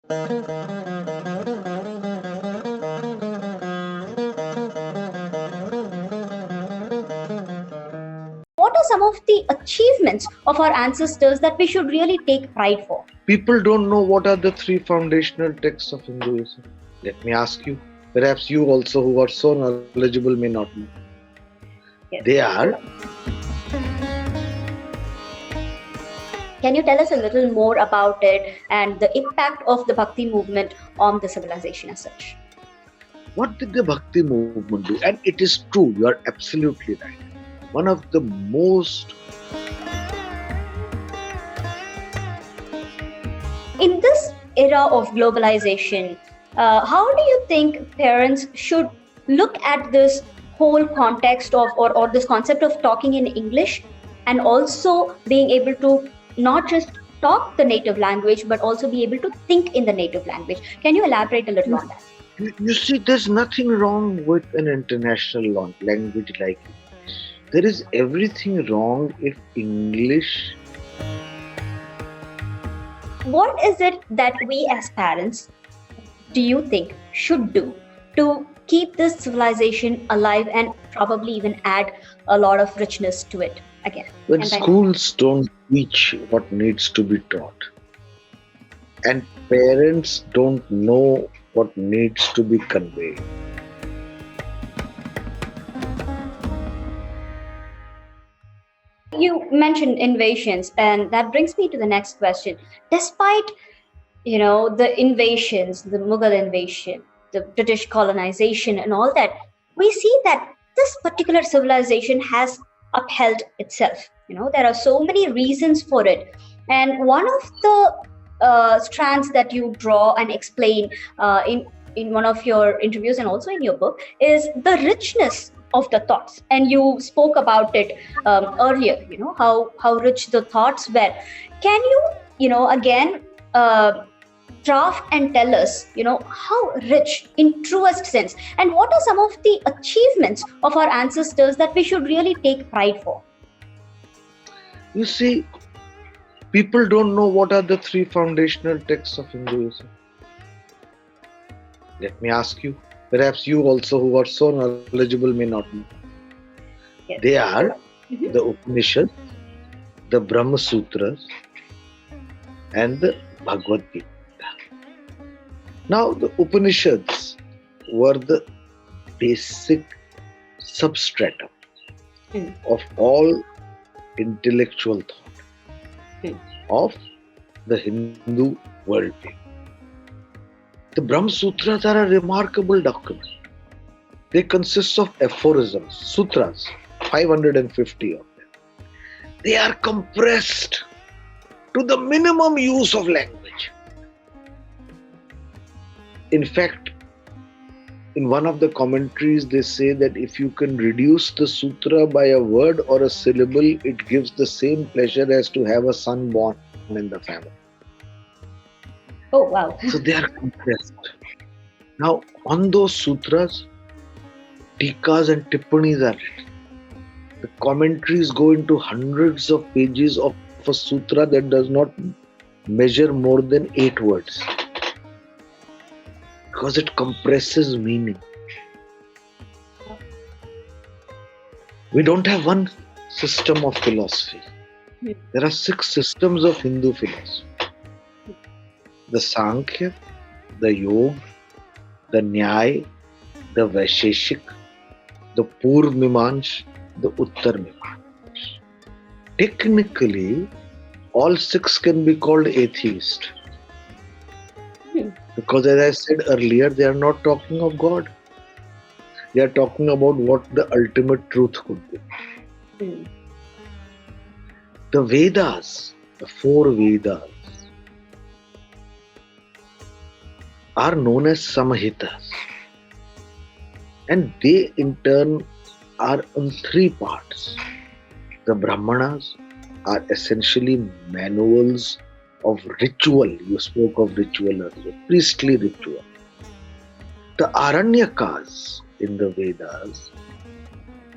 What are some of the achievements of our ancestors that we should really take pride for? People don't know what are the three foundational texts of Hinduism. Let me ask you. Perhaps you also, who are so knowledgeable, may not know. Yes. They are. Can you tell us a little more about it and the impact of the Bhakti movement on the civilization as such? What did the Bhakti movement do? And it is true, you are absolutely right. One of the most... In this era of globalization, how do you think parents should look at this whole context of or this concept of talking in English and also being able to not just talk the native language but also be able to think in the native language? Can you elaborate a little on that? You see, there's nothing wrong with an international language like English. There is everything wrong if English... What is it that we as parents, do you think, should do to keep this civilization alive and probably even add a lot of richness to it again? When schools don't teach what needs to be taught and parents don't know what needs to be conveyed, you mentioned invasions, and that brings me to the next question. Despite, the invasions, the Mughal invasion, the British colonization and all that, we see that this particular civilization has upheld itself. There are so many reasons for it. And one of the strands that you draw and explain in one of your interviews and also in your book is the richness of the thoughts, and you spoke about it earlier, how rich the thoughts were. Can you again draft and tell us how rich in truest sense, and what are some of the achievements of our ancestors that we should really take pride for? You see, people don't know what are the three foundational texts of Hinduism. Let me ask you. Perhaps you also, who are so knowledgeable, may not know. Yes. They are the Upanishads, the Brahma Sutras, and the Bhagavad Gita. Now, the Upanishads were the basic substratum of all intellectual thought of the Hindu worldview. The Brahma Sutras are a remarkable document. They consist of aphorisms, sutras, 550 of them. They are compressed to the minimum use of language. In fact, in one of the commentaries, they say that if you can reduce the sutra by a word or a syllable, it gives the same pleasure as to have a son born in the family. Oh, wow. So they are compressed. Now, on those sutras, tikas and tippanis are written. The commentaries go into hundreds of pages of a sutra that does not measure more than 8 words. Because it compresses meaning. We don't have one system of philosophy. There are 6 systems of Hindu philosophy. The Sankhya, the Yoga, the Nyaya, the Vaisheshik, the Purv Mimamsa, the Uttar Mimamsa. Technically, all 6 can be called atheist. Because as I said earlier, they are not talking of God. They are talking about what the ultimate truth could be. The Vedas, the 4 Vedas, are known as Samhitas, and they in turn are in 3 parts. The Brahmanas are essentially manuals of ritual. You spoke of ritual earlier, priestly ritual. The Aranyakas in the Vedas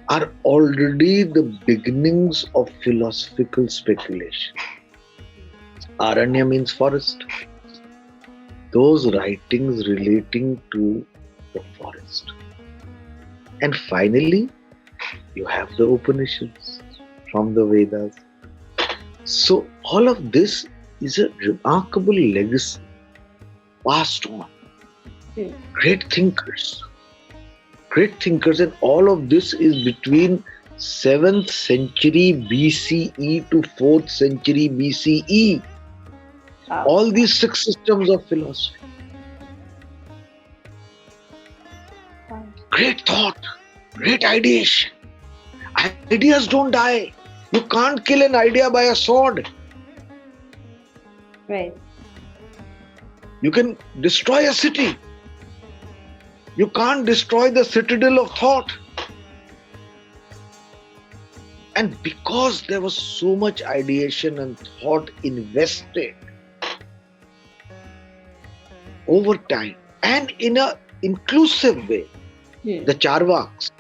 are already the beginnings of philosophical speculation. Aranya means forest. those writings relating to the forest. And finally, you have the Upanishads from the Vedas. So all of this is a remarkable legacy passed on. Great thinkers, and all of this is between 7th century BCE to 4th century BCE. Wow. All these 6 systems of philosophy. Wow. Great thought, great ideation. Ideas don't die. You can't kill an idea by a sword. Right. You can destroy a city. You can't destroy the citadel of thought. And because there was so much ideation and thought invested over time and in an inclusive way, the Charvaks,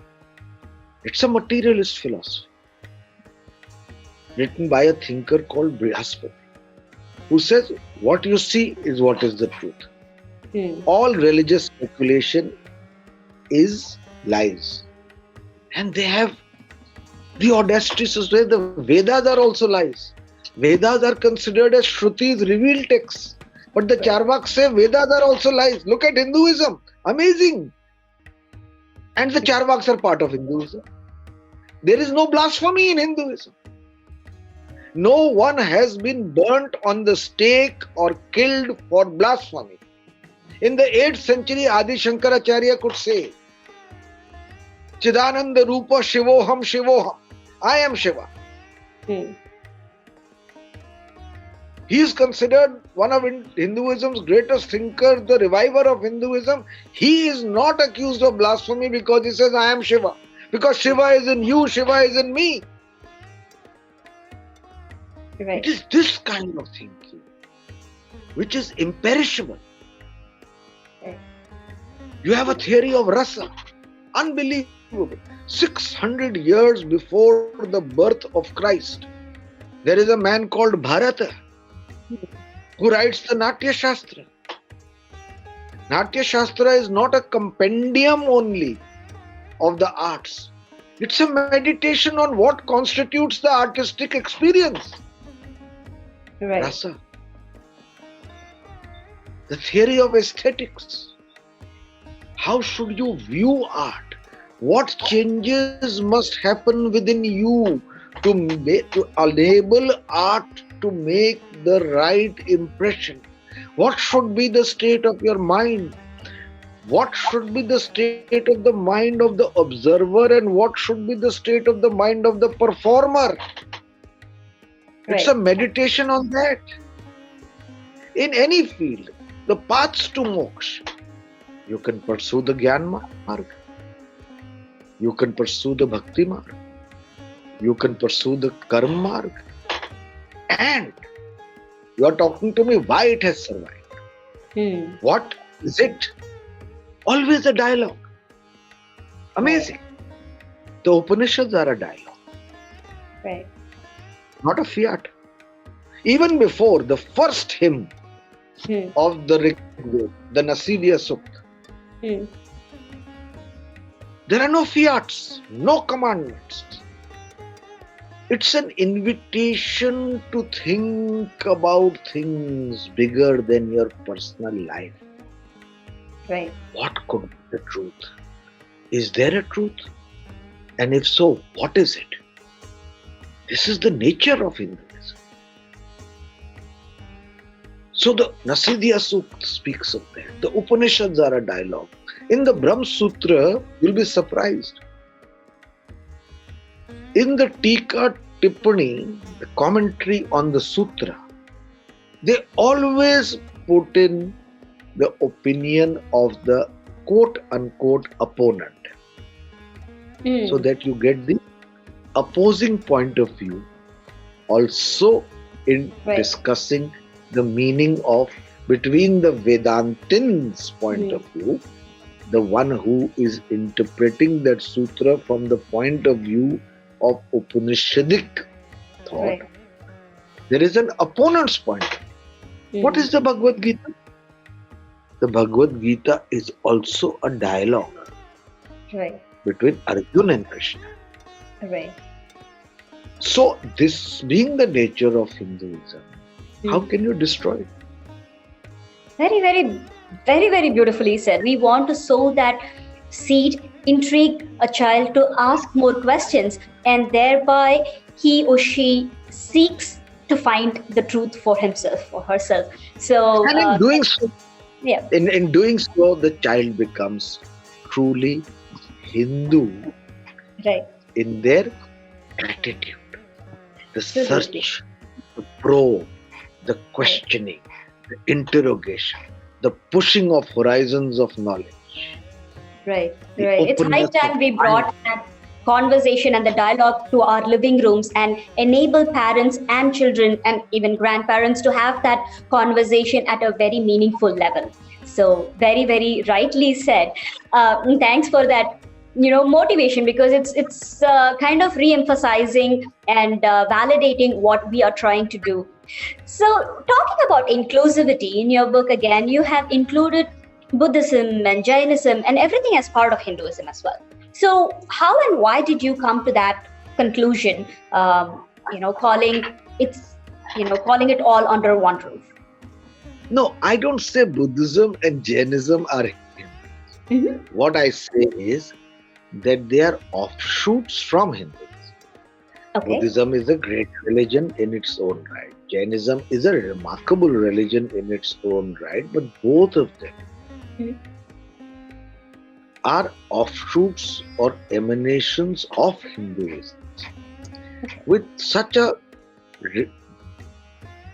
it's a materialist philosophy written by a thinker called Brihaspati, who says what you see is what is the truth. All religious speculation is lies. And they have the audacity to say the Vedas are also lies. Vedas are considered as Shrutis, revealed texts. But the Charvaks say Vedas are also lies. Look at Hinduism. Amazing. And the Charvaks are part of Hinduism. There is no blasphemy in Hinduism. No one has been burnt on the stake or killed for blasphemy. In the 8th century, Adi Shankaracharya could say, Chidananda Rupa Shivoham Shivoham. I am Shiva. He is considered one of Hinduism's greatest thinkers, the reviver of Hinduism. He is not accused of blasphemy because he says, I am Shiva. Because Shiva is in you, Shiva is in me. Right. It is this kind of thinking which is imperishable. Right. You have a theory of rasa. Unbelievable. 600 years before the birth of Christ, there is a man called Bharata who writes the Natya Shastra. Natya Shastra is not a compendium only of the arts. It's a meditation on what constitutes the artistic experience. Right. Rasa. The theory of aesthetics. How should you view art? What changes must happen within you to enable art to make the right impression? What should be the state of your mind? What should be the state of the mind of the observer and what should be the state of the mind of the performer? It's a meditation on that. In any field, the paths to moksha. You can pursue the Jnana Marg. You can pursue the Bhakti Marg. You can pursue the Karma Marg. And you are talking to me why it has survived. What is it? Always a dialogue. Amazing. The Upanishads are a dialogue. Right. Not a fiat. Even before the first hymn of the Rigveda, the Nasidiya Sukta, there are no fiats, no commandments. It's an invitation to think about things bigger than your personal life. Right. What could be the truth? Is there a truth? And if so, what is it? This is the nature of Hinduism. So the Nasidiya Sukta speaks of that. The Upanishads are a dialogue. In the Brahma Sutra, you'll be surprised. In the Tika Tippani, the commentary on the Sutra, they always put in the opinion of the quote-unquote opponent. So that you get the opposing point of view also in discussing the meaning of between the Vedantins' point of view, the one who is interpreting that sutra from the point of view of Upanishadic thought. There is an opponent's point. What is the Bhagavad Gita? The Bhagavad Gita is also a dialogue Right. between Arjuna and Krishna. Right. So, this being the nature of Hinduism, how Hmm. can you destroy it? Very, very beautifully said. We want to sow that seed, intrigue a child to ask more questions, and thereby he or she seeks to find the truth for himself or herself. So, And in doing so, yeah, in doing so, the child becomes truly Hindu right, in their attitude, the absolutely, search, the probe, the right. questioning, the interrogation, the pushing of horizons of knowledge, Right, the right. It's high openness of time we mind. brought that conversation and the dialogue to our living rooms and enable parents and children and even grandparents to have that conversation at a very meaningful level. So, very rightly said. Thanks for that. Motivation, because it's kind of re-emphasizing and validating what we are trying to do. So, talking about inclusivity, in your book again, you have included Buddhism and Jainism and everything as part of Hinduism as well. So, how and why did you come to that conclusion? Calling calling it all under one roof. No, I don't say Buddhism and Jainism are Hindu. Mm-hmm. What I say is that they are offshoots from Hinduism. Okay. Buddhism is a great religion in its own right. Jainism is a remarkable religion in its own right, but both of them Mhm. are offshoots or emanations of Hinduism with such a re-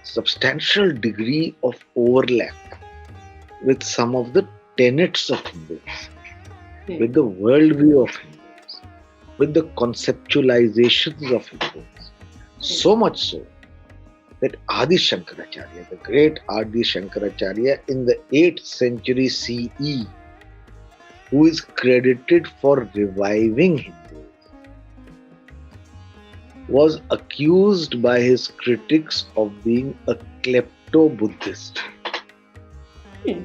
substantial degree of overlap with some of the tenets of Hinduism, with the worldview of Hinduism, with the conceptualizations of Hinduism. So much so that Adi Shankaracharya, the great Adi Shankaracharya in the 8th century CE, who is credited for reviving Hinduism, was accused by his critics of being a klepto-Buddhist Hmm.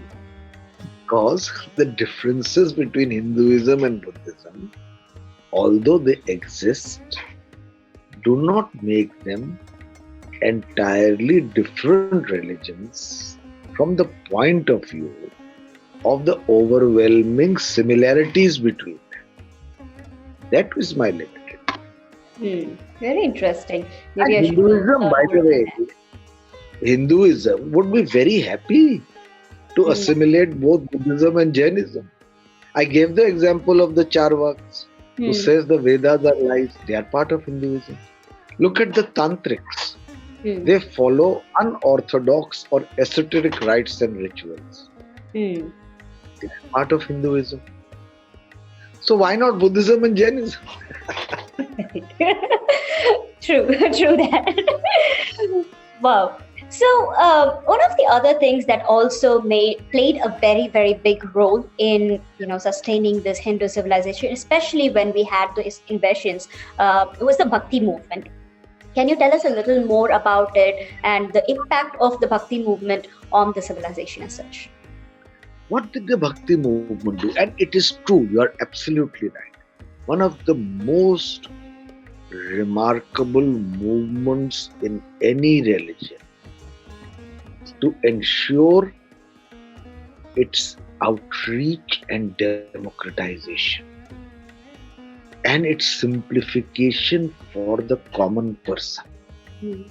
because the differences between Hinduism and Buddhism, although they exist, do not make them entirely different religions from the point of view of the overwhelming similarities between them. That is my limited. Very interesting. Maybe And I should Hinduism, learn by more the about way, that. Hinduism would be very happy to Hmm. assimilate both Buddhism and Jainism. I gave the example of the Charvaks, who Hmm. says the Vedas are lies. They are part of Hinduism. Look at the Tantrics. Hmm. They follow unorthodox or esoteric rites and rituals. Hmm. They are part of Hinduism. So why not Buddhism and Jainism? True, true that. Wow. So, one of the other things that also played a very big role in sustaining this Hindu civilization, especially when we had these invasions, was the Bhakti movement. Can you tell us a little more about it and the impact of the Bhakti movement on the civilization as such? What did the Bhakti movement do? And it is true, you are absolutely right. One of the most remarkable movements in any religion to ensure its outreach and democratization and its simplification for the common person. Hmm.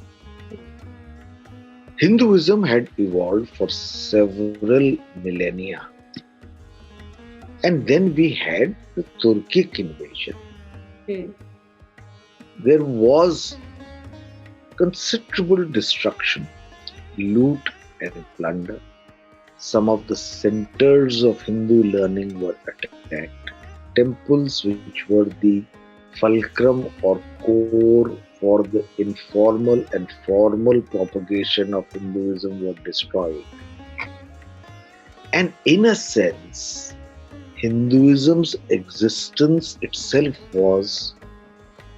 Hinduism had evolved for several millennia, and then we had the Turkic invasion. Hmm. There was considerable destruction, loot, and plunder. Some of the centers of Hindu learning were attacked. Temples, which were the fulcrum or core for the informal and formal propagation of Hinduism, were destroyed. And in a sense, Hinduism's existence itself was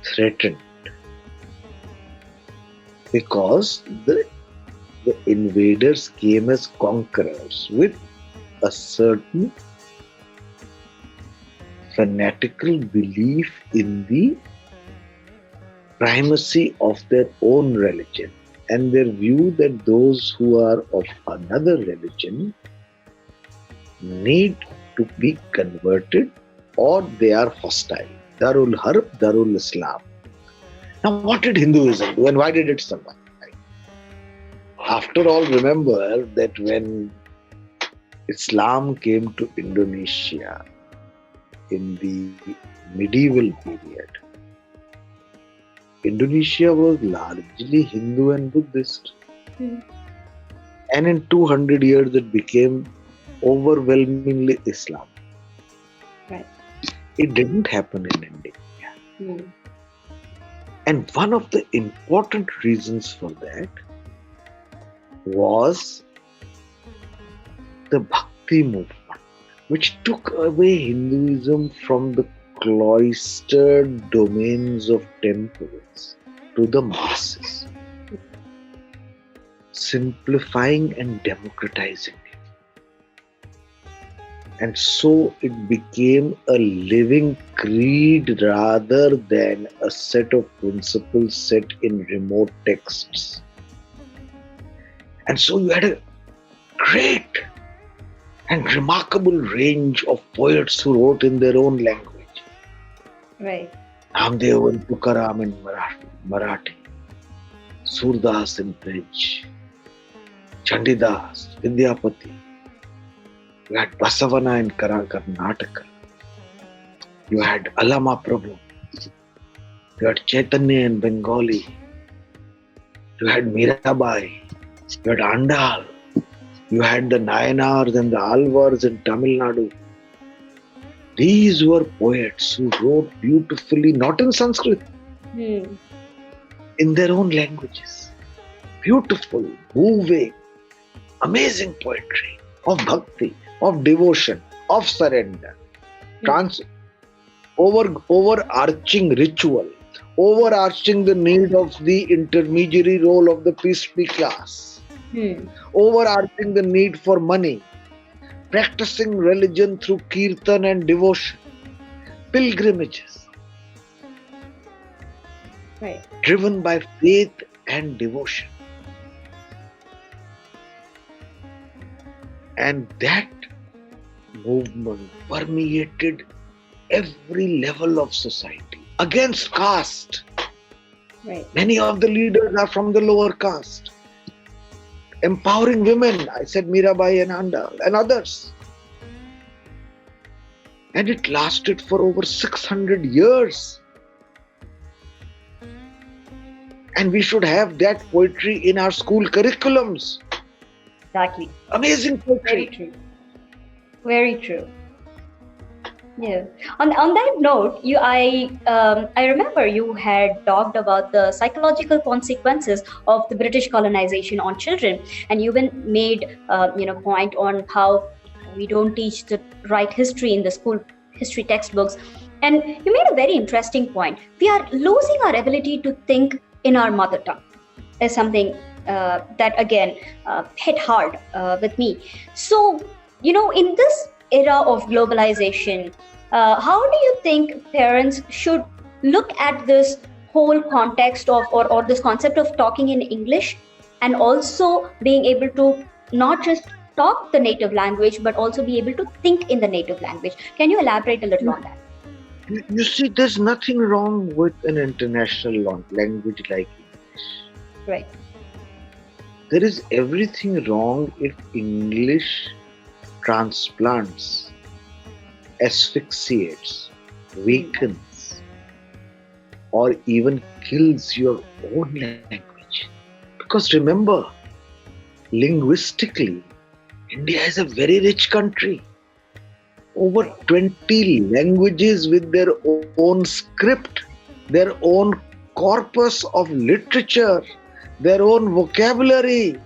threatened because the invaders came as conquerors with a certain fanatical belief in the primacy of their own religion and their view that those who are of another religion need to be converted or they are hostile. Darul Harb, Darul Islam. Now, what did Hinduism do and why did it survive? After all, remember that when Islam came to Indonesia in the medieval period, Indonesia was largely Hindu and Buddhist. And in 200 years, it became overwhelmingly Islam. Right. It didn't happen in India. And one of the important reasons for that was the Bhakti movement, which took away Hinduism from the cloistered domains of temples to the masses, simplifying and democratizing it. And so it became a living creed rather than a set of principles set in remote texts. And so you had a great and remarkable range of poets who wrote in their own language. Right. Namdev and Tukaram in Marathi, Surdas in French, Chandidas, Vidyapati. You had Basavana in Karnataka. You had Alama Prabhu. You had Chaitanya in Bengali. You had Mirabai. You had Andal. You had the Nayanars and the Alvars in Tamil Nadu. These were poets who wrote beautifully, not in Sanskrit, in their own languages. Beautiful, moving, amazing poetry of bhakti, of devotion, of surrender, overarching ritual, overarching the need of the intermediary role of the priestly class, overarching the need for money, practicing religion through kirtan and devotion, pilgrimages, right, driven by faith and devotion. And that movement permeated every level of society against caste. Right. Many of the leaders are from the lower caste. Empowering women, I said Mirabai and Andal and others. And it lasted for over 600 years. And we should have that poetry in our school curriculums. Exactly. Amazing poetry. Very true. Very true. Yeah. On that note, I remember you had talked about the psychological consequences of the British colonization on children, and you even made point on how we don't teach the right history in the school history textbooks, and you made a very interesting point. We are losing our ability to think in our mother tongue. Is something that again hit hard with me. So in this era of globalization, how do you think parents should look at this whole context of or this concept of talking in English and also being able to not just talk the native language but also be able to think in the native language? Can you elaborate a little on that? You see, there's nothing wrong with an international language like English. Right. There is everything wrong if English transplants, asphyxiates, weakens, or even kills your own language. Because remember, linguistically, India is a very rich country. Over 20 languages with their own script, their own corpus of literature, their own vocabulary.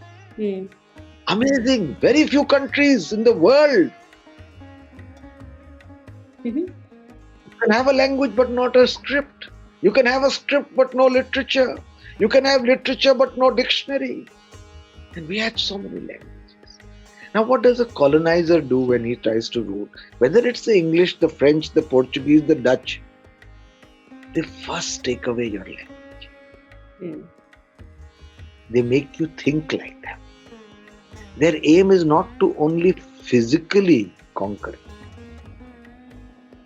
Amazing. Very few countries in the world. You can have a language but not a script. You can have a script but no literature. You can have literature but no dictionary. And we had so many languages. Now, what does a colonizer do when he tries to rule? Whether it's the English, the French, the Portuguese, the Dutch, they first take away your language. Hmm. They make you think like them. Their aim is not to only physically conquer you.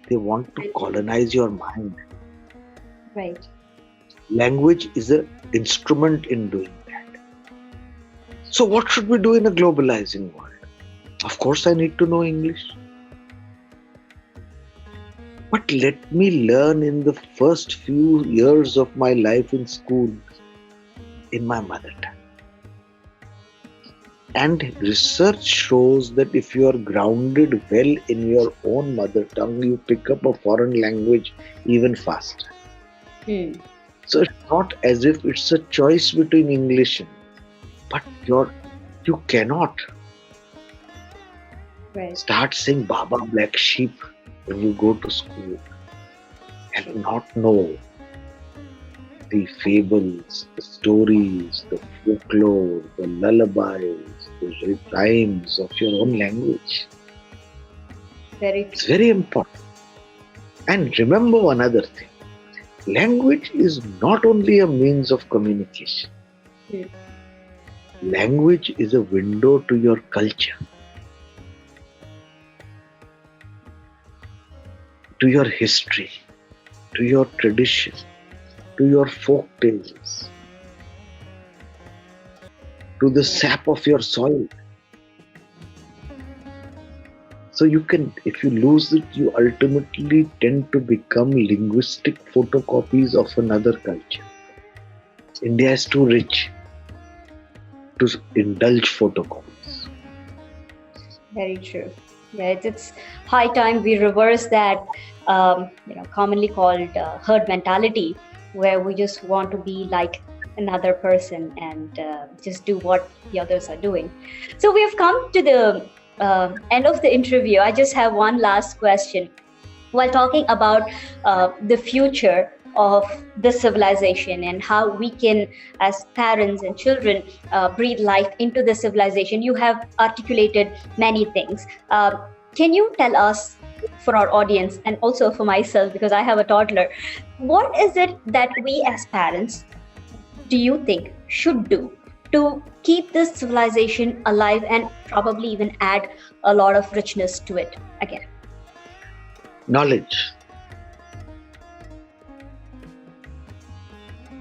They want to colonize your mind. Right. Language is an instrument in doing that. So what should we do in a globalizing world? Of course, I need to know English. But let me learn in the first few years of my life in school in my mother tongue. And research shows that if you are grounded well in your own mother tongue, you pick up a foreign language even faster. Hmm. So it's not as if it's a choice between English and, but you cannot start saying Baba Black Sheep when you go to school and not know the fables, the stories, the folklore, the lullabies, the rhymes of your own language. It's very important. And remember one other thing. Language is not only a means of communication. Language is a window to your culture, to your history, to your tradition, to your folk tales, to the sap of your soil. So you can, if you lose it, you ultimately tend to become linguistic photocopies of another culture. India is too rich to indulge photocopies. Very true. Yeah, it's high time we reverse that, commonly called herd mentality, where we just want to be like another person and just do what the others are doing. So we have come to the end of the interview. I just have one last question. While talking about the future of the civilization and how we can, as parents and children, breathe life into the civilization, you have articulated many things. Can you tell us, for our audience and also for myself, because I have a toddler, what is it that we as parents, do you think, should do to keep this civilization alive and probably even add a lot of richness to it again? Knowledge.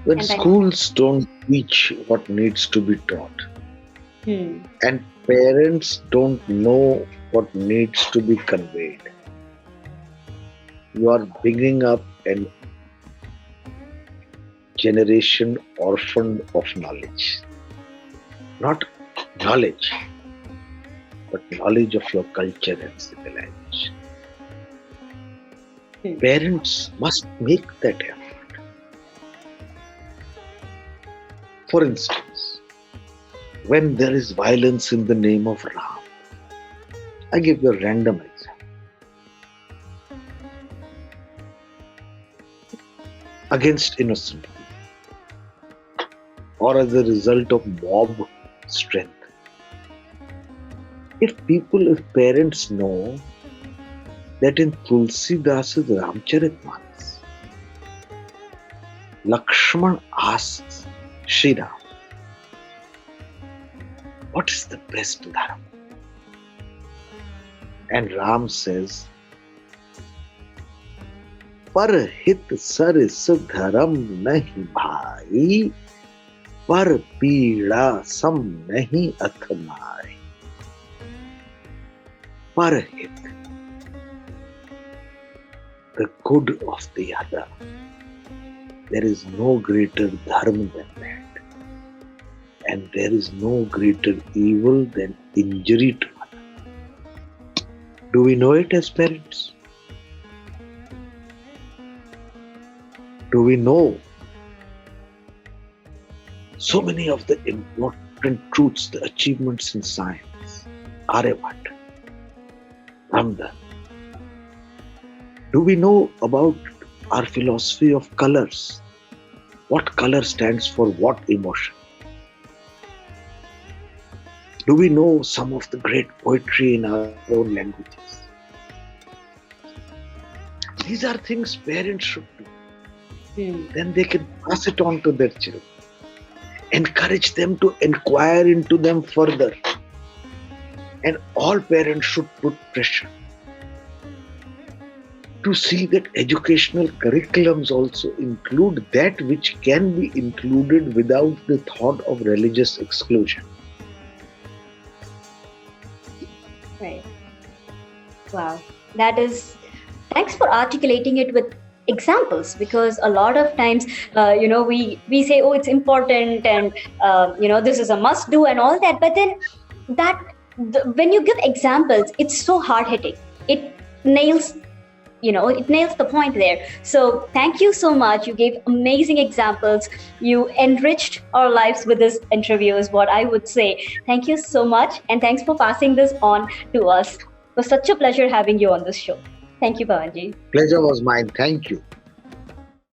When schools don't teach what needs to be taught, and parents don't know what needs to be conveyed, you are bringing up a generation orphaned of knowledge. Not knowledge, but knowledge of your culture and civilization. Parents must make that effort. For instance, when there is violence in the name of Ram, I give you a random example. Against innocent people, or as a result of mob strength. If parents know that in Tulsidasa's Ramcharitmanas, Lakshman asks Shri Ram, what is the best dharma? And Ram says, पर हित सरस धर्म नहीं भाई, पर पीड़ा सम नहीं अथमाई. पर हित, the good of the other. There is no greater dharma than that. And there is no greater evil than injury to others. Do we know it as parents? Do we know so many of the important truths, the achievements in science? Aryabhat, Ramdan. Do we know about our philosophy of colors? What color stands for what emotion? Do we know some of the great poetry in our own languages? These are things parents should do. Then they can pass it on to their children. Encourage them to inquire into them further. And all parents should put pressure to see that educational curriculums also include that which can be included without the thought of religious exclusion. Right. Wow. Thanks for articulating it with examples, because a lot of times, we say, oh, it's important, and, this is a must do and all that. But then when you give examples, it's so hard hitting. It nails the point there. So thank you so much. You gave amazing examples. You enriched our lives with this interview, is what I would say. Thank you so much. And thanks for passing this on to us. It was such a pleasure having you on this show. Thank you, Pavanji. Pleasure was mine. Thank you.